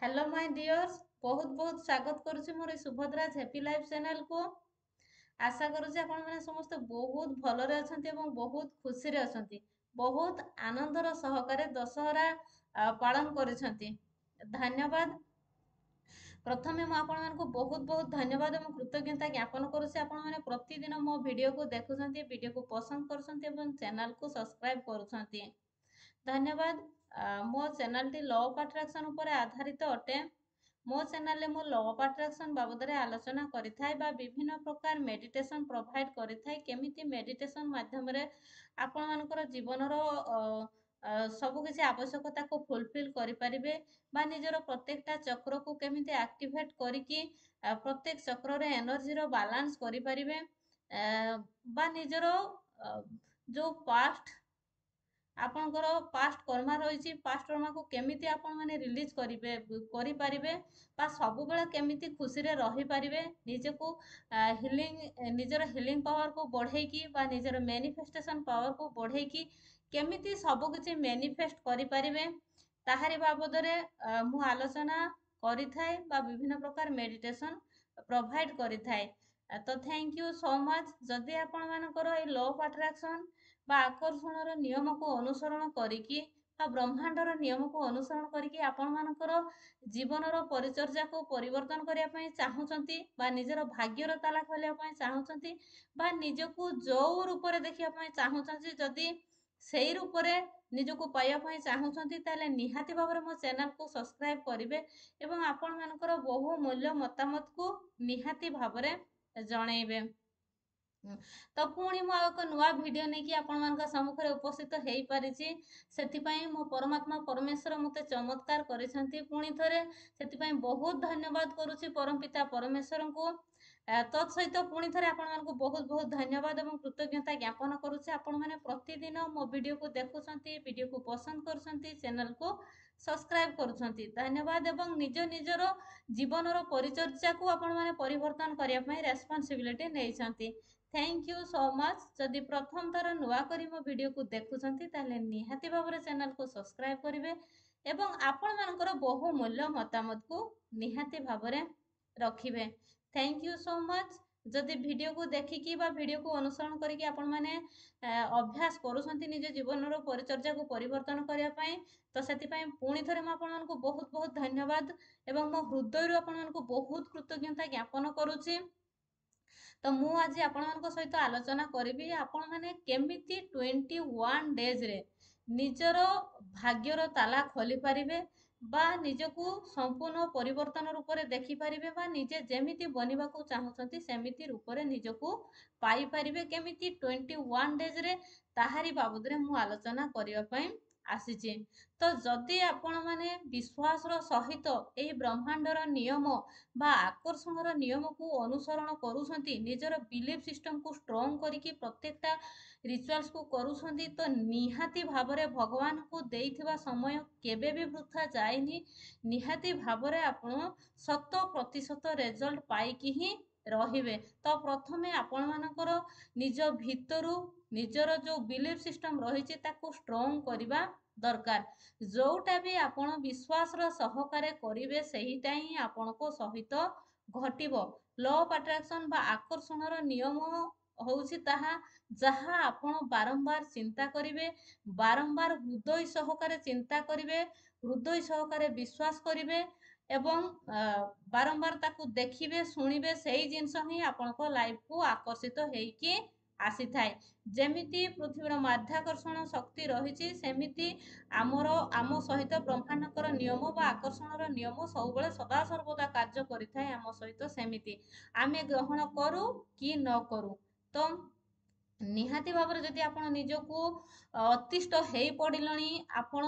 Hello my dears, बहुत बहुत स्वागत करुच्ची मोर सुभद्राज हैप्पी लाइफ चैनल को। आशा करुच्ची आपण माने समस्त बहुत भलरे अछंती एवं बहुत खुशी रे अछंती। बहुत आनंदर सहकारे दशहरा पालन करिसंती। धन्यवाद। प्रथमे मु आपण मानको बहुत बहुत धन्यवाद एवं कृतज्ञता ज्ञापन करुच्ची। आपण माने प्रतिदिन मो वीडियो को देखुछंती, वीडियो को पसंद करुछंती एवं चैनल को सब्सक्राइब करुछंती। धन्यवाद। मो channel T law of attraction ऊपर आधारित अटे। मो चैनल मु लॉ ऑफ अट्रैक्शन बाबद आलोचना करिथाय बा विभिन्न प्रकार मेडिटेशन प्रोवाइड करिथाय। केमिति मेडिटेशन माध्यम रे आपण मानकर जीवन रो सब किसी आवश्यकता को फुलफिल करि परिबे बा निजर प्रत्येकटा चक्र को केमिति एक्टिवेट करिकि प्रत्येक चक्र रे एनर्जी रो बैलेंस करि परिबे बा निजर जो पास्ट आपणकर पास्ट कर्मा रही पास्ट कर्मा को केमिति आपण माने रिलीज करिवे करि परिबे बा सब बेला केमिति खुशी रे रहि परिबे निजे को हीलिंग निजर हीलिंग पावर को बढ़े की बा निजर मैनिफेस्टेशन पावर को बढ़े की केमिति सब किछि मैनिफेस्ट करि परिबे ताहारी बाबद रे मु आलोचना करिथाय बा विभिन्न प्रकार मेडिटेशन प्रोवाइड करिथाय। तो थैंक यू सो मच। जदि आपण मानकर ए लॉ ऑफ अट्रैक्शन बा आकर्षण नियम को अनुसरण करिकी बा ब्रह्मांडर नियम को अनुसरण करिकी आपण मानकर जीवन परिचर्या को परिवर्तन करिया पई चाहूचंती बा निजर भाग्यर ताला खोलिया पई चाहूचंती बा निजको जो रूप रे देखिया पई चाहूचंती जदि सेई रूप रे निजको पाइया पई चाहूचंती ताले निहाती भाबरे मो चैनल को सब्सक्राइब करिवे एवं आपण मानकर बहु मूल्य मतामत को निहाती भाबरे जणैबे। तो पुणी मु एक नुआ वीडियो नहीं कि आपण मान सम्मुख उपस्थित हो पारिछि। सेथिपाई मो परमात्मा परमेश्वर मते चमत्कार करिसंती। पुणी थरे सेथिपाई बहुत धन्यवाद करूछि परमपिता परमेश्वर को। तत्सहित पुणी थरे आपण मानकु बहुत बहुत धन्यवाद एवं कृतज्ञता ज्ञापन करूछि। आपण माने प्रतिदिन मो वीडियो को देखुछंती, वीडियो को पसंद करूछंती, चैनल को सब्सक्राइब करूछंती। धन्यवाद एवं निज निजर जीवनर परिचर्या को आपण माने परिवर्तन करिया पई रेस्पोंसिबिलिटी नेइछंती। Thank you so much. जदि प्रथम थर नुआ करी मो वीडियो को देखुछंती ताले निहाती भाबरे चैनल को सब्सक्राइब करिवे एवं आपण मानकर बहु मूल्य मतामत को निहाती भाबरे रखिबे। Thank you so much. जदि वीडियो को देखिकी बा वीडियो को अनुसरण करिकी आपण माने अभ्यास करूछंती निज जीवनर परिचर्या को परिवर्तन करिया पई तो सेति पई पुणी थरे म आपण मानकु बहुत बहुत धन्यवाद एवं मो हृदय आपण मानकु बहुत कृतज्ञता ज्ञापन करूछि। तो मु आज आपण मानक सहित आलोचना करी आपण माने केमिति 21 डेज रे निजर भाग्यर ताला खोली पारिबे बा निजको संपूर्ण परिवर्तन रूप रे देखि पारिबे बा निजे जेमिति बनिबा को चाहउछंती सेमिति रूप रे निजको पाई पारिबे केमिति 21 डेज रे ताहारी बाबद रे मु आलोचना करिवा पई आसीची। तो जदि आपण माने विश्वास रो सहित एही ब्रह्मांडर नियम बा आकर्षणर नियम को अनुसरण करूछंती निजर बिलीफ सिस्टम को स्ट्रांग करिकी प्रत्येकटा रिचुअल्स को करूछंती तो निहाती भाबरे भगवान को देइथिबा समय केबे भी वृथा जायनी। निहाती भाबरे आपण 100% रिजल्ट पाइकी ही रहिबे। तो प्रथमे आपण मानकर निज भितरु निजर जो बिलीफ सिस्टम रहिछि ताको स्ट्रांग करिबा दरकार। जोटा भी आपण विश्वास रो सहकारे करिवे सेहिटा ही आपण को सहित घटिबो। लॉ ऑफ अट्रैक्शन बा आकर्षणर नियम होउछि ताहा जहा आपण बारंबार चिंता करिवे, बारंबार हृदय सहकारे चिंता करिवे, हृदय सहकारे विश्वास करिवे एवं बारंबार ताकू देखिबे सुनिबे सेही जिंस ही आपण को लाइफ को आकर्षित हेइकी आसी थाए। जेमिति पृथ्वीर माध्याकर्षण शक्ति रही सेमिति आमर आम सहित ब्रह्मांडकर नियम बा आकर्षणर नियम सब बेले सदा सर्वदा कार्य करिथाए आम सहित सेमिति आमे ग्रहण करू कि न करू। तो निहाती भाବରେ ଯଦି ଆପଣ ନିଜକୁ ଅତିଷ୍ଠ ହେଇ ପଡ଼ିଲଣି ଆପଣ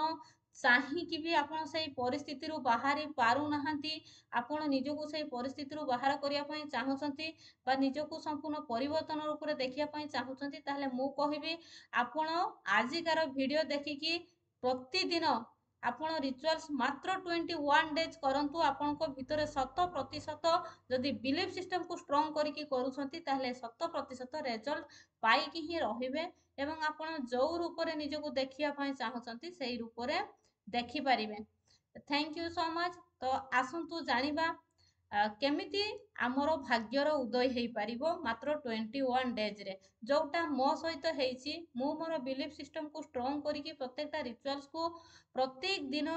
ଚାହିଁକି ବି ଆପଣ ସେଇ ପରିସ୍ଥିତିରୁ ବାହାରି ପାରୁନାହାନ୍ତି ଆପଣ ନିଜକୁ ସେଇ ପରିସ୍ଥିତିରୁ ବାହାର କରିବା ପାଇଁ ଚାହୁଁଛନ୍ତି ବା ନିଜକୁ ସମ୍ପୂର୍ଣ୍ଣ ପରିବର୍ତ୍ତନ ରୂପରେ ଦେଖିବା ପାଇଁ ଚାହୁଁଛନ୍ତି ତାହେଲେ ମୁଁ କହିବି ଆପଣ ଆଜିକାର ଭିଡ଼ିଓ ଦେଖିକି ପ୍ରତିଦିନ ଆପଣ रिचुअल्स मात्र 21 डेज करंतु आपनको भितरे 100% जदि बिलीफ सिस्टम को स्ट्रांग करिकी करूछंती ताहले 100% रिजल्ट पाइकी ही रहिबे एवं आपण जो रूप रे निजको देखिया पई चाहछंती सेही रूप रे देखि परिबे। Thank you so much. तो आसतु जानिबा केमिति आमर भाग्यर उदय हो पार मात्र 21 डेज रे जोटा मो सहित होईची मु मोर बिलीफ सिस्टम को स्ट्रॉन्ग करके प्रत्येकटा रिचुअल्स को प्रत्येक दिन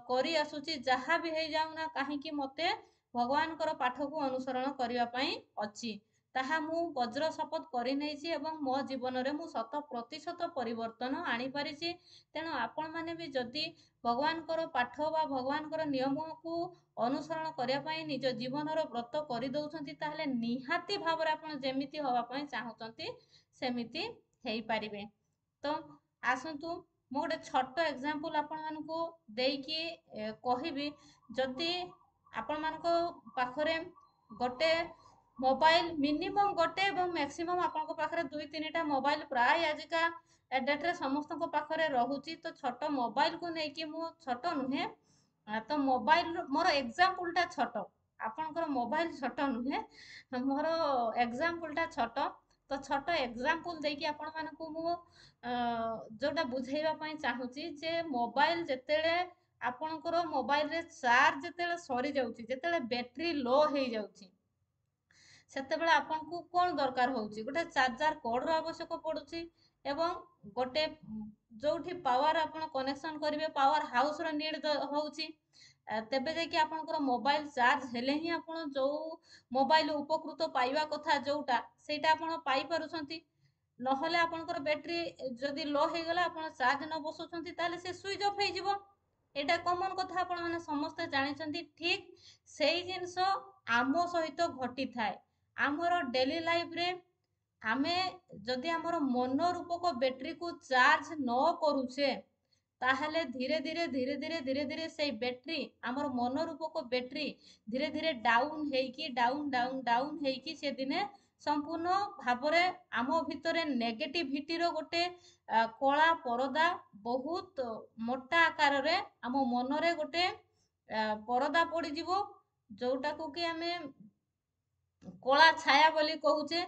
करी आसुची जहाँ भी हो जाऊ ना कहीं मते भगवान पाठ को अनुसरण करने अच्छी ताहा मु वज्र शपथ कर मो जीवन में मु 100% परिवर्तन आनी पारिछि। तेणु आपण माने भी जदि भगवान पाठ बा भगवान नियम को अनुसरण करने निज जीवन व्रत करदे ताहले निहाती भाव आप जमीती हाँपाई चाहूँगी सेमिति हो पारे। तो आसतु मु गोटे छोट एग्जांपल आपण मानकु देकी कहबी जदि आपण मानक पाखरे गोटे मोबाइल मिनिमम गोटे मैक्सिमम आपण पाखरे 2-3टा मोबाइल प्राय आजिका डेट्रे समस्त पाखरे रोचे। तो छोट मोबाइल को लेकिन मु छोट नुहे तो मोबाइल मोर एग्जांपलटा छोट आपणकर मोबाइल छोट नुहे मोर एग्जांपलटा छोट। तो छोट एग्जांपल देकी आपण मानकु मु जोटा बुझाइबा चाहूँगी जे मोबाइल जेतेले आपणकर मोबाइल रे चार्ज जेतेले सरी जाउची जेतेले बैटरी लो हो जाउची सेतेबेले आपनको कौन दरकार होउची गोटे चार्जर कोड रो आवश्यक पड़ुची एवं गोटे जोठी पावर आपण कनेक्शन करिवे पावर हाउस रो नीड होउची तेबे जे कि आपनकर मोबाइल चार्ज हेले ही आपण जो मोबाइल उपकृत पाइबा कथा जोटा सेटा आपण पाई पारुछंती नहले आपनकर बैटरी जदि लो हो गला आपण चार्ज न बसुछंती ताले से स्विच ऑफ हो जिवो। एटा कॉमन कथा आपण माने समस्त जानिछंती ठीक सेही जिंस आमो सहित घटी थाए आमर डेली लाइफ रे आमे जदि आमर मन रूपक बैटरी को चार्ज न करूछे ताहले धीरे धीरे धीरे धीरे धीरे धीरे से बैटरी आमर मन रूपक बैटरी धीरे धीरे डाउन हेकी डाउन डाउन डाउन हेकी से दिने संपूर्ण भावरे आम भितरे नेगेटिविटी रो गोटे कला परदा बहुत मोटा आकार रे आम मनरे गोटे परदा पड़ी जीवो जोटा को कि आमे कला छाया बोली कहूचे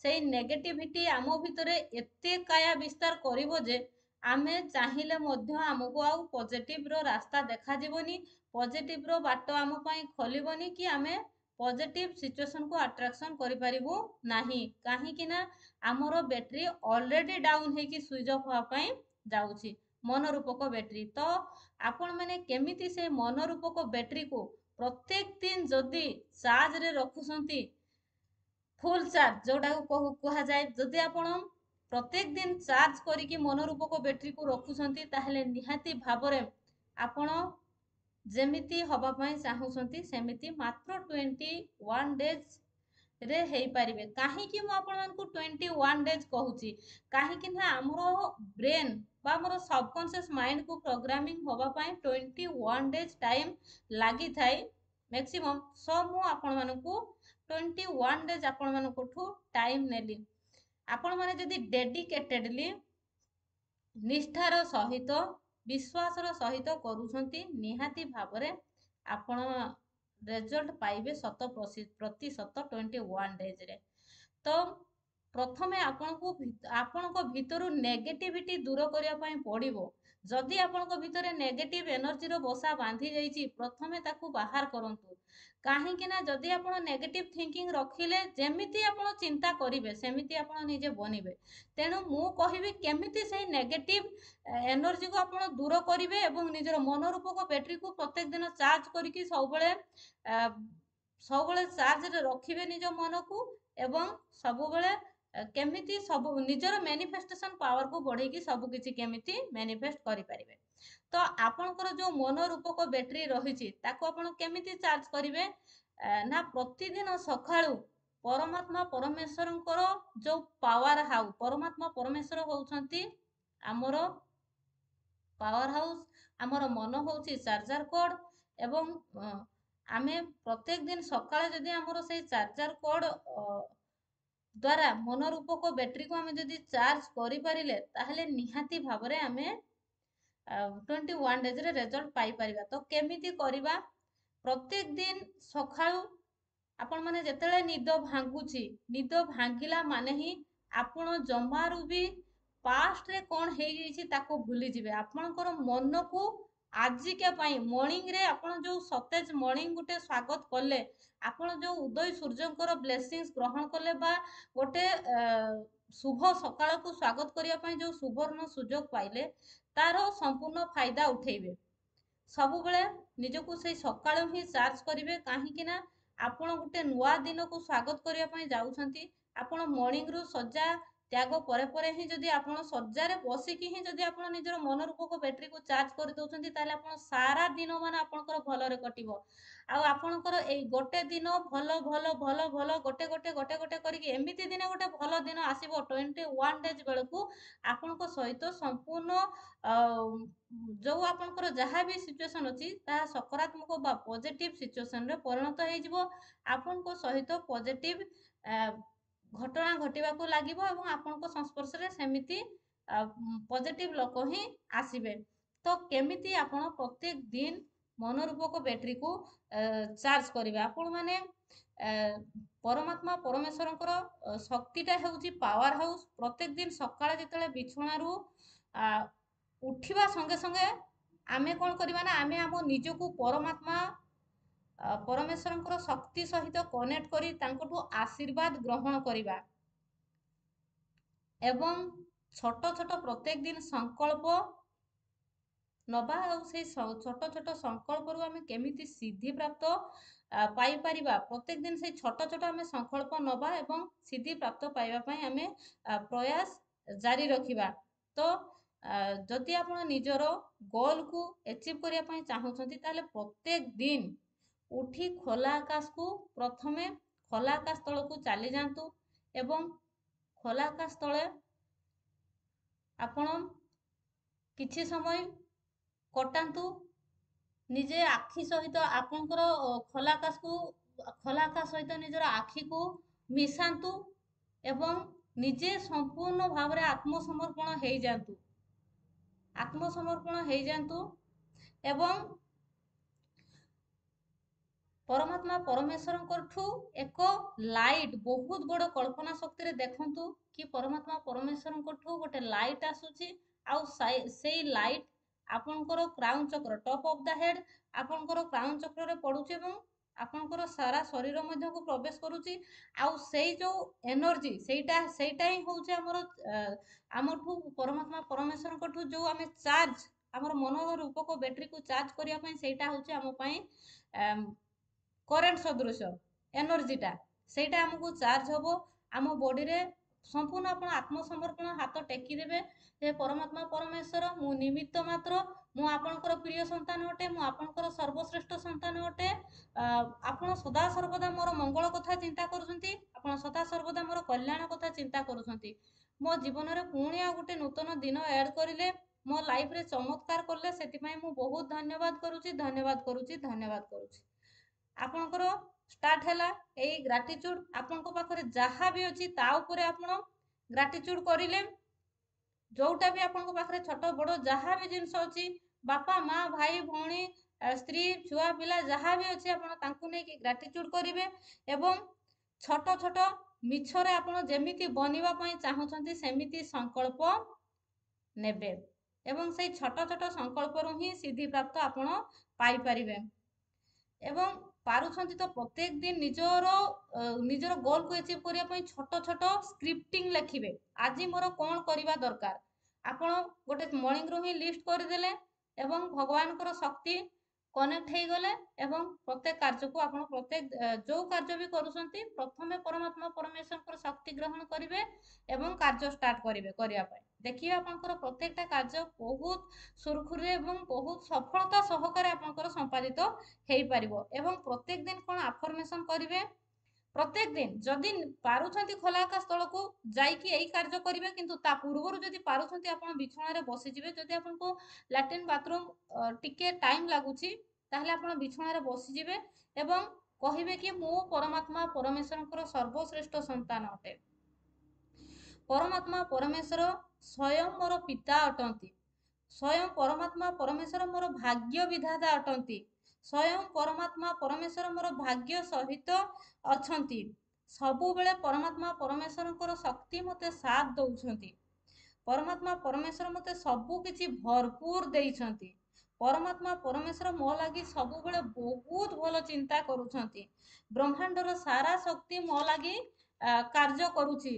से नेगेटिविटी आम भितरे एते काया विस्तार करिवो जे आमे चाहिले मध्य आमको आउ पॉजिटिव रो रास्ता देखा जीवनी पॉजिटिव रो बाट आम पई खोलिबनी कि आमे पॉजिटिव सिचुएशन को अट्रैक्शन करि परिबो नाही काहे कि ना हमरो बैटरी ऑलरेडी डाउन हे कि स्विच ऑफ होआ पई जाउची मन रूपक बैटरी। तो आपण माने केमिति से मन रूपक बैटरी को प्रत्येक दिन जदि चार्ज रे रखुसंती फुल चार्ज जोटा को कहा जाए जदि आपण प्रत्येक दिन चार्ज करिकी मन रूपक बैटरी को रखुसंती ताहले निहाती भाबरे आपण जेमिति हबा पई चाहूसंती सेमिति मात्र 21 डेज रे हेई पारिबे। काहे कि मु आपण मानकु 21 डेज कहूची काहे कि ना हमरो ब्रेन बा हमरो सबकॉन्शियस माइंड को प्रोग्रामिंग होबा पई 21 डेज टाइम लागी थाई मैक्सिमम सो मु आपण मानकु 21 डेज आपण मानकुठू टाइम नेली आपण माने जदी डेडिकेटेडली निष्ठार सहित विश्वासर सहित करूछंती निहाती भावरे आपण रिजल्ट पाइबे 100% 21 डेज रे। तो प्रथमे आपनको भितरु नेगेटिविटी दूर करिया पई पड़िबो जदि आपनको भितरे नेगेटिव एनर्जी रो बसा बांधी जाईची प्रथमे ताकू बाहर करंतु काहे कि ना जदि आपण नेगेटिव थिंकिंग रखिले जेमिति आपण चिंता करिवे सेमिति आपण निजे बनिबे। तेणु मु कहिबी केमिति से नेगेटिव एनर्जी को आपण दूर करिवे एवं निजर मन रूपक बैटरी को प्रत्येक दिन चार्ज करिकी सबुबले चार्ज रे रखिबे निज मन को एवं सबुबले केमिति सब निजर मैनिफेस्टेशन पावर को बढ़ेकी सब किछि केमिति मैनिफेस्ट करि परिबे। तो आपनकर जो मन रूपक बैटरी रहिछि ताको आपण केमिति चार्ज करिवे ना प्रतिदिन सखाळु परमात्मा परमेश्वरंकर जो पावर हाउस परमात्मा परमेश्वर होउछंती आमर पावर हाउस आमर मन होउछि चार्जर कोड एवं आमे प्रत्येक दिन सकाळे जदि आमर से चार्जर कोड द्वारा मन रूपक बैटरी को आमे जदि चार्ज करि परिले ताहले निहाती भाबरे आमे 21 डेज रे रिजल्ट पाई परिबा। तो केमिति करिबा प्रत्येक दिन सखाळु आपण माने जेतेले निद भांगुची निद भांगिला माने ही आपण जमारू भी पास्ट रे कोन हे गईची ताको भूली जिवे आपणकर मन को ଆଜିକା ପାଇଁ ମର୍ଣ୍ଣିଂରେ ଆପଣ ଯେଉଁ ସତେଜ ମର୍ଣ୍ଣିଂ ଗୋଟେ ସ୍ୱାଗତ କଲେ, ଆପଣ ଯେଉଁ ଉଦୟ ସୂର୍ଯ୍ୟଙ୍କର ବ୍ଲେସିଂସ୍ ଗ୍ରହଣ କଲେ ବା ଗୋଟେ ଶୁଭ ସକାଳକୁ ସ୍ୱାଗତ କରିବା ପାଇଁ ଯେଉଁ ସୁବର୍ଣ୍ଣ ସୁଯୋଗ ପାଇଲେ, ତାର ସମ୍ପୂର୍ଣ୍ଣ ଫାଇଦା ଉଠେଇବେ। ସବୁବେଳେ ନିଜକୁ ସେଇ ସକାଳୁ ହିଁ ଚାର୍ଜ କରିବେ, କାହିଁକି ନା ଆପଣ ଗୋଟେ ନୂଆ ଦିନକୁ ସ୍ୱାଗତ କରିବା ପାଇଁ ଯାଉଛନ୍ତି। ଆପଣ ମର୍ଣ୍ଣିଂରୁ ସଜା ତ୍ୟାଗ ପରେ ପରେ ହିଁ ଯଦି ଆପଣ ସଜ୍ଜାରେ ବସିକି ହିଁ ଯଦି ଆପଣ ନିଜର ମନ ରୂପକ ବ୍ୟାଟେରୀକୁ ଚାର୍ଜ କରିଦେଉଛନ୍ତି, ତାହେଲେ ଆପଣ ସାରା ଦିନ ମାନେ ଆପଣଙ୍କର ଭଲରେ କଟିବ। ଆଉ ଆପଣଙ୍କର ଏଇ ଗୋଟେ ଦିନ ଭଲ ଭଲ ଭଲ ଭଲ ଗୋଟେ ଗୋଟେ ଗୋଟେ ଗୋଟେ କରିକି ଏମିତି ଦିନେ ଗୋଟେ ଭଲ ଦିନ ଆସିବ 21 ଡେଜ୍ ବେଳକୁ ଆପଣଙ୍କ ସହିତ ସମ୍ପୂର୍ଣ୍ଣ ଯେଉଁ ଆପଣଙ୍କର ଯାହା ବି ସିଚୁଏସନ୍ ଅଛି ତାହା ସକାରାତ୍ମକ ବା ପଜିଟିଭ୍ ସିଚୁଏସନ୍ରେ ପରିଣତ ହେଇଯିବ। ଆପଣଙ୍କ ସହିତ ପଜିଟିଭ୍ ଘଟଣା ଘଟିବାକୁ ଲାଗିବ ଏବଂ ଆପଣଙ୍କ ସଂସ୍ପର୍ଶରେ ସେମିତି ପଜିଟିଭ୍ ଲୋକ ହିଁ ଆସିବେ। ତ କେମିତି ଆପଣ ପ୍ରତ୍ୟେକ ଦିନ ମନୋରୂପକ ବ୍ୟାଟେରୀକୁ ଚାର୍ଜ କରିବେ? ଆପଣମାନେ ପରମାତ୍ମା ପରମେଶ୍ୱରଙ୍କର ଶକ୍ତିଟା ହେଉଛି ପାୱାର ହାଉସ୍। ପ୍ରତ୍ୟେକ ଦିନ ସକାଳେ ଯେତେବେଳେ ବିଛଣାରୁ ଉଠିବା ସଙ୍ଗେ ସଙ୍ଗେ ଆମେ କ'ଣ କରିବା ନା, ଆମେ ଆମ ନିଜକୁ ପରମାତ୍ମା ପରମେଶ୍ୱରଙ୍କର ଶକ୍ତି ସହିତ କନେକ୍ଟ କରି ତାଙ୍କଠୁ ଆଶୀର୍ବାଦ ଗ୍ରହଣ କରିବା ଏବଂ ଛୋଟ ଛୋଟ ପ୍ରତ୍ୟେକ ଦିନ ସଂକଳ୍ପ ନବା। ଆଉ ସେଇ ଛୋଟ ଛୋଟ ସଂକଳ୍ପରୁ ଆମେ କେମିତି ସିଦ୍ଧି ପ୍ରାପ୍ତ ପାଇପାରିବା, ପ୍ରତ୍ୟେକ ଦିନ ସେଇ ଛୋଟ ଛୋଟ ଆମେ ସଂକଳ୍ପ ନବା ଏବଂ ସିଦ୍ଧି ପ୍ରାପ୍ତ ପାଇବା ପାଇଁ ଆମେ ପ୍ରୟାସ ଜାରି ରଖିବା। ତ ଯଦି ଆପଣ ନିଜର ଗୋଲକୁ ଆଚିଭ୍ କରିବା ପାଇଁ ଚାହୁଁଛନ୍ତି, ତାହେଲେ ପ୍ରତ୍ୟେକ ଦିନ ଉଠି ଖୋଲା ଆକାଶକୁ ପ୍ରଥମେ ଖୋଲା ଆକାଶ ତଳକୁ ଚାଲି ଯାଆନ୍ତୁ ଏବଂ ଖୋଲା ଆକାଶ ତଳେ ଆପଣ କିଛି ସମୟ କଟାନ୍ତୁ। ନିଜେ ଆଖି ସହିତ ଆପଣଙ୍କର ଖୋଲା ଆକାଶ ସହିତ ନିଜର ଆଖିକୁ ମିଶାନ୍ତୁ ଏବଂ ନିଜେ ସମ୍ପୂର୍ଣ୍ଣ ଭାବରେ ଆତ୍ମସମର୍ପଣ ହେଇଯାଆନ୍ତୁ ଏବଂ ପରମାତ୍ମା ପରମେଶ୍ୱରଙ୍କଠୁ ଏକ ଲାଇଟ୍, ବହୁତ ବଡ଼ କଳ୍ପନା ଶକ୍ତିରେ ଦେଖନ୍ତୁ କି ପରମାତ୍ମା ପରମେଶ୍ୱରଙ୍କଠୁ ଗୋଟେ ଲାଇଟ୍ ଆସୁଛି। ଆଉ ସେଇ ଲାଇଟ୍ ଆପଣଙ୍କର crown Chakra, top of the head ଆପଣଙ୍କର କ୍ରାଉନ୍ ଚକ୍ରରେ ପଡ଼ୁଛି ଏବଂ ଆପଣଙ୍କର ସାରା ଶରୀର ମଧ୍ୟକୁ ପ୍ରବେଶ କରୁଛି। ଆଉ ସେଇ ଯେଉଁ ଏନର୍ଜି ସେଇଟା ହିଁ ହେଉଛି ଆମଠୁ ପରମାତ୍ମା ପରମେଶ୍ୱରଙ୍କଠୁ ଯେଉଁ ଆମେ ଚାର୍ଜ, ଆମର ମନ ରୂପକ ବ୍ୟାଟେରୀକୁ ଚାର୍ଜ କରିବା ପାଇଁ, ସେଇଟା ହେଉଛି ଆମ ପାଇଁ କରେଣ୍ଟ ସଦୃଶ ଏନର୍ଜିଟା। ସେଇଟା ଆମକୁ ଚାର୍ଜ ହେବ ଆମ ବଡ଼ିରେ। ସମ୍ପୂର୍ଣ୍ଣ ଆପଣ ଆତ୍ମସମର୍ପଣ ହାତ ଟେକିଦେବେ, ଯେ ପରମାତ୍ମା ପରମେଶ୍ୱର, ମୁଁ ନିମିତ୍ତ ମାତ୍ର, ମୁଁ ଆପଣଙ୍କର ପ୍ରିୟ ସନ୍ତାନ ଅଟେ, ମୁଁ ଆପଣଙ୍କର ସର୍ବଶ୍ରେଷ୍ଠ ସନ୍ତାନ ଅଟେ। ଆପଣ ସଦାସର୍ବଦା ମୋର ମଙ୍ଗଳ କଥା ଚିନ୍ତା କରୁଛନ୍ତି, ଆପଣ ସଦାସର୍ବଦା ମୋର କଲ୍ୟାଣ କଥା ଚିନ୍ତା କରୁଛନ୍ତି। ମୋ ଜୀବନରେ ପୁଣି ଆଉ ଗୋଟେ ନୂତନ ଦିନ ଆଡ଼୍ କରିଲେ, ମୋ ଲାଇଫ୍ରେ ଚମତ୍କାର କଲେ, ସେଥିପାଇଁ ମୁଁ ବହୁତ ଧନ୍ୟବାଦ କରୁଛି। ଆପଣଙ୍କର ଷ୍ଟାର୍ଟ ହେଲା ଏଇ ଗ୍ରାଟିଚ୍ୟୁଡ୍। ଆପଣଙ୍କ ପାଖରେ ଯାହା ବି ଅଛି ତା ଉପରେ ଆପଣ ଗ୍ରାଟିଚ୍ୟୁଡ୍ କରିଲେ। ଯୋଉଟା ବି ଆପଣଙ୍କ ପାଖରେ ଛୋଟ ବଡ଼ ଯାହା ବି ଜିନିଷ ଅଛି, ବାପା ମା ଭାଇ ଭଉଣୀ ସ୍ତ୍ରୀ ଛୁଆ ପିଲା ଯାହା ବି ଅଛି, ଆପଣ ତାଙ୍କୁ ନେଇକି ଗ୍ରାଟିଚ୍ୟୁଡ୍ କରିବେ ଏବଂ ଛୋଟ ଛୋଟ ମିଛରେ ଆପଣ ଯେମିତି ବନିବା ପାଇଁ ଚାହୁଁଛନ୍ତି ସେମିତି ସଂକଳ୍ପ ନେବେ ଏବଂ ସେଇ ଛୋଟ ଛୋଟ ସଂକଳ୍ପରୁ ହିଁ ସିଦ୍ଧିପ୍ରାପ୍ତ ଆପଣ ପାଇପାରିବେ। ଏବଂ ପାରୁଛନ୍ତି ତ ପ୍ରତ୍ୟେକ ଦିନ ନିଜର ଗୋଲକୁ ଆଚିଭ୍ କରିବା ପାଇଁ ଛୋଟ ଛୋଟ ସ୍କ୍ରିପ୍ଟିଂ ଲେଖିବେ। ଆଜି ମୋର କ'ଣ କରିବା ଦରକାର, ଆପଣ ଗୋଟେ ମର୍ଣ୍ଣିଂରୁ ହିଁ ଲିଷ୍ଟ କରିଦେଲେ ଏବଂ ଭଗବାନଙ୍କର ଶକ୍ତି କନେକ୍ଟ ହେଇଗଲେ ଏବଂ ପ୍ରତ୍ୟେକ କାର୍ଯ୍ୟକୁ ଆପଣ ଯେଉଁ କାର୍ଯ୍ୟ ବି କରୁଛନ୍ତି, ପ୍ରଥମେ ପରମାତ୍ମା ପରମେଶ୍ୱରଙ୍କର ଶକ୍ତି ଗ୍ରହଣ କରିବେ ଏବଂ କାର୍ଯ୍ୟ ଷ୍ଟାର୍ଟ କରିବେ କରିବା ପାଇଁ। ଦେଖିବେ ଆପଣଙ୍କର ପ୍ରତ୍ୟେକଟା କାର୍ଯ୍ୟ ବହୁତ ସୁରୁଖୁରୁରେ ଏବଂ ବହୁତ ସଫଳତା ସହକାରେ ଆପଣଙ୍କର ସମ୍ପାଦିତ ହେଇପାରିବ। ଏବଂ ପ୍ରତ୍ୟେକ ଦିନ କ'ଣ ଆଫର୍ମେସନ୍ କରିବେ, ପ୍ରତ୍ୟେକ ଦିନ ଯଦି ପାରୁଛନ୍ତି ଖୋଲା ଆକାଶ ତଳକୁ ଯାଇକି ଏଇ କାର୍ଯ୍ୟ କରିବେ, କିନ୍ତୁ ତା ପୂର୍ବରୁ ଯଦି ପାରୁଛନ୍ତି ଆପଣ ବିଛଣାରେ ବସିଯିବେ। ଯଦି ଆପଣଙ୍କୁ ଲାଟ୍ରିନ୍ ବାଥରୁମ୍ ଟିକେ ଟାଇମ୍ ଲାଗୁଛି, ତାହେଲେ ଆପଣ ବିଛଣାରେ ବସିଯିବେ ଏବଂ କହିବେ କି ମୁଁ ପରମାତ୍ମା ପରମେଶ୍ୱରଙ୍କର ସର୍ବଶ୍ରେଷ୍ଠ ସନ୍ତାନ ଅଟେ। ପରମାତ୍ମା ପରମେଶ୍ୱର ସ୍ୱୟଂ ମୋର ପିତା ଅଟନ୍ତି। ସ୍ୱୟଂ ପରମାତ୍ମା ପରମେଶ୍ୱର ମୋର ଭାଗ୍ୟ ବିଧାତା ଅଟନ୍ତି। ସ୍ୱୟଂ ପରମାତ୍ମା ପରମେଶ୍ୱର ମୋର ଭାଗ୍ୟ ସହିତ ଅଛନ୍ତି। ସବୁବେଳେ ପରମାତ୍ମା ପରମେଶ୍ୱରଙ୍କର ଶକ୍ତି ମୋତେ ସାଥ ଦେଉଛନ୍ତି। ପରମାତ୍ମା ପରମେଶ୍ୱର ମୋତେ ସବୁ କିଛି ଭରପୁର ଦେଇଛନ୍ତି। परमात्मा परमेश्वर मो लगी सब बेले बहुत भल चिंता करुछंती। ब्रह्मांडर सारा शक्ति मो लगी कार्य करुछि।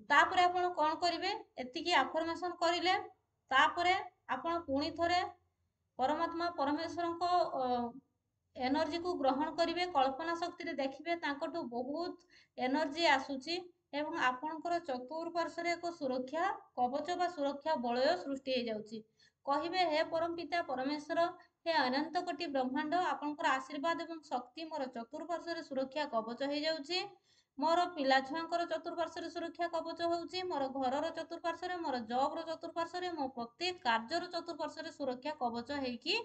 तापरे आपण कोन करिवे एतिकी अफर्मेशन करिले तापरे आपण पुणी थरे परमात्मा परमेश्वर को एनर्जी को ग्रहण करिवे। कल्पना शक्ति रे देखिवे तांकटू बहुत एनर्जी आसुची एवं आपणकर चतुर्पार्श्व रे एक सुरक्षा कवच बा सुरक्षा बलय सृष्टि हो जाउची। कहिबे हे परम पिता परमेश्वर हे अनंत कोटि ब्रह्मांड आपणकर आशीर्वाद एवं शक्ति मोर चतुर्पार्श्व रे सुरक्षा कवच हो जाउची। मोर पिला छुआंकर चतुर्पार्श्व रे सुरक्षा कवच होउची। मोर घरर चतुर्पार्श्व रे मोर जॉब रो चतुर्पार्श्व रे मो प्रत्येक कार्यर चतुर्पार्श्व रे सुरक्षा कवच हेकी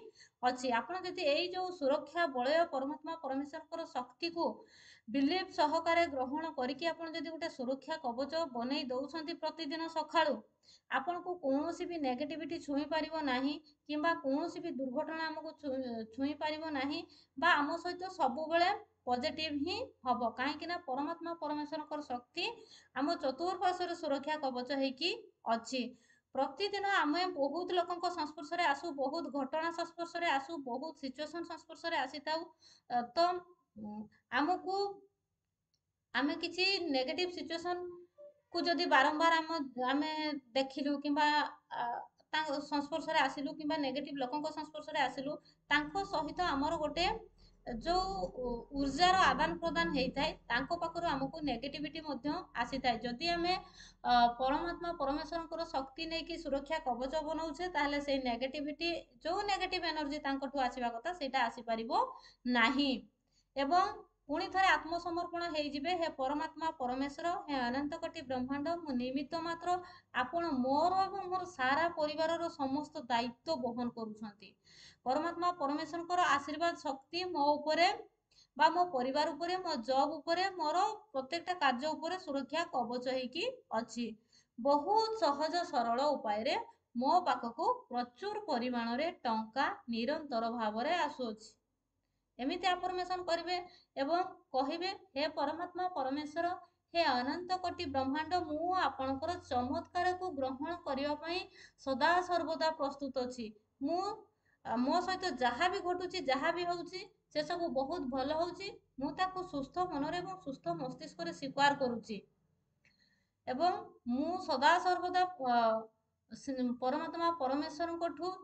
अछि। आपण जदि एई जो सुरक्षा बलय परमात्मा परमेश्वर शक्ति को बिलीव सहकारे ग्रहण करिकि आपण जदि गोटे सुरक्षा कवच बनै दउछंती प्रतिदिन सखाळु आपण को कोनोसी भी नेगेटिविटी छुई पारिबो नाही किंबा कोनोसी भी दुर्घटना हमको छुई पारिबो नाही बा आम सहित सब बेले पॉजिटिव ही हबो। काहे कि ना परमात्मा परमेश्वर शक्ति आम चतुर्पार्श्व सुरक्षा कवच हेकी अछि। प्रतिदिन आमे बहुत लोक संस्पर्श रे आसु, बहुत घटना संस्पर्श रे आसु, बहुत सिचुएशन संस्पर्श रे आसी तो आमको आमे किसी नेगेटिव सिचुएशन को जदि बारंबार आमे देखिलु किंबा संस्पर्श रे आसिलु किंबा नेगेटिव लोकंक संस्पर्श रे आसिलु तांको सहित हमर गोटे जो ऊर्जार आदान प्रदान होता है तांको पाखरु हमको नेगेटिविटी मध्य आसी थाए। जदि आमे परमात्मा परमेश्वर शक्ति नहीं कि सुरक्षा कवच बनाऊे ताहले से नेगेटिविटी जो नेगेटिव एनर्जी तांको आसीबा कथा सेटा आसी परिबो नाही। एवं पुणी थे आत्मसमर्पण होइजिबे हे परमात्मा परमेश्वर हे अनंत कोटि ब्रह्मांड मु निमित्त मात्र आपण मोर एवं मोर सारा परिवार समस्त दायित्व बहन करुछंती। परमात्मा परमेश्वर आशीर्वाद शक्ति मो उपरे बा मो परिवार उपरे मो जॉब उपरे मोर प्रत्येकटा कार्य उपरे सुरक्षा कवच हेकी अछि। बहुत सहज सरल उपाय रे मो पाखको प्रचुर परिमाण रे टंका निरंतर भाव रे आसुछि। एमिति अफर्मेशन करिवे एवं कहिवे हे परमात्मा परमेश्वर हे अनंत कोटि ब्रह्मांड मु आपणकर चमत्कार को ग्रहण करिवा पई सदा सर्वदा प्रस्तुत अछि। मु मो सहित जहाँ भी घटुची जहाँ भी होउची से सब बहुत भल होउची। मु ताको सुस्थ मनरे एवं सुस्थ मस्तिष्क रे स्वीकार करूची एवं मु सदा सर्वदा परमात्मा परमेश्वर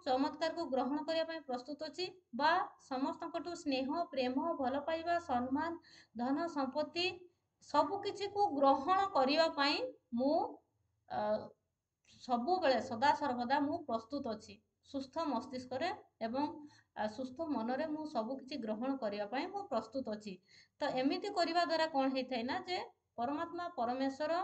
चमत्कार को ग्रहण करने प्रस्तुत अच्छी बा समस्त स्नेह प्रेम भल पाइबा सम्मान धन संपत्ति सबकि को ग्रहण करने मु सबु बेले सदा सर्वदा मु प्रस्तुत अच्छी सुस्थ मस्तिष्क रे एवं सुस्थ मनरे मु सबकि ग्रहण करने मु प्रस्तुत अच्छी। तो एमिति करने द्वारा कौन होता है ना जे परमात्मा परमेश्वर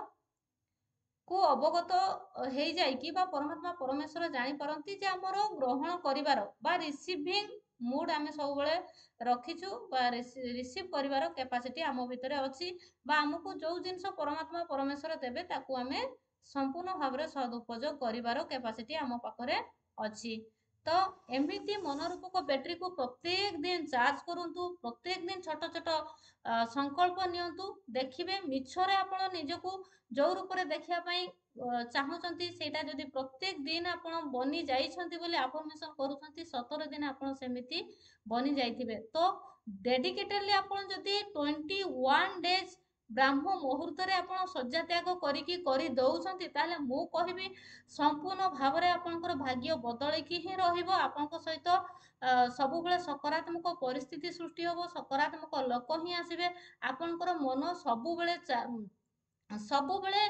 को अवगत हो जाए कि बा परमात्मा परमेश्वर जानी पारंती जे हमर ग्रहण करिवार बा रिसीविंग मूड आमे सब बेले रखिछु बा रिसीव करिवार कैपेसिटी आम भितरे अछि बा हमको जो जिंस परमात्मा परमेश्वर देबे ताकू आमे संपूर्ण भाव रे सदुपयोग करिवार कैपेसिटी आम पाखरे अछि। तो एमिति मनोरूपक बैटरी को प्रत्येक दिन चार्ज करंतु, प्रत्येक दिन छोट छोट संकल्प नियंतु देखिबे मिछरे आपण निजको जो रूप रे देखिया पई चाहूचंती सेटा जदि प्रत्येक दिन आपण बनी जाइछंती बोली अफर्मेशन करूछंती 17 दिन आपण सेमिति बनी जाइथिबे। तो डेडिकेटेडली आपण जदि 21 डेज ब्राह्म मुहूर्त रे आपण सज्जा त्याग करिकी करि दउछंती ताले मु कहिबी संपूर्ण भाव रे आपणकर भाग्य बदलैकी ही रहिबो। आपणक सहित सब बेले सकारात्मक परिस्थिति सृष्टि होबो, सकारात्मक लोक ही आसीबे। आपणकर मन सब बेले सबु बेले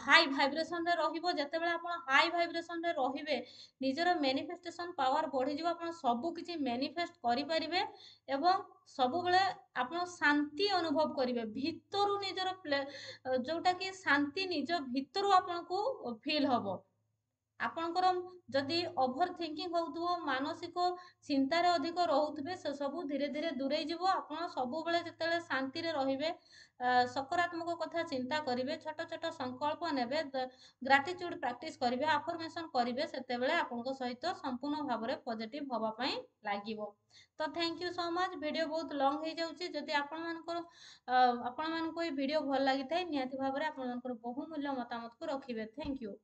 हाई भाइब्रेशन रे रहिबो। जते बेले आपण हाई भाइब्रेशन रे रहिबे निजर मैनिफेस्टेशन पावर बढ़ी जिवो, आपण सबु किछि मैनिफेस्ट करि परिबे एवं सबु बेले आपण शांति अनुभव करिवे भितरु निजर जोटा कि शांति निज भितरु आपण को फील हबो। आपणकर जदि ओभर थिंकिंग होउथबो मानसिक चिंतार अधिक रहुथबे से सब धीरे धीरे दूरे जीवो। आपण सबु बेले जतेले शांति रे रहिबे सकारात्मक कथा चिंता करिवे, छोट छोट संकल्प नेबे, ग्रेटिट्यूड प्रैक्टिस करिवे, अफर्मेशन करिवे, सेते बेले आपनको सहित संपूर्ण भाव रे पॉजिटिव होबा पई लागिवो। तो thank you so much. Video बहुत लॉन्ग हो जाउची। जदि आपण मानको ई वीडियो भल लागि थाए निहाती भाव रे आपण मानकर बहुमूल्य मतामत को रखिबे। Thank you.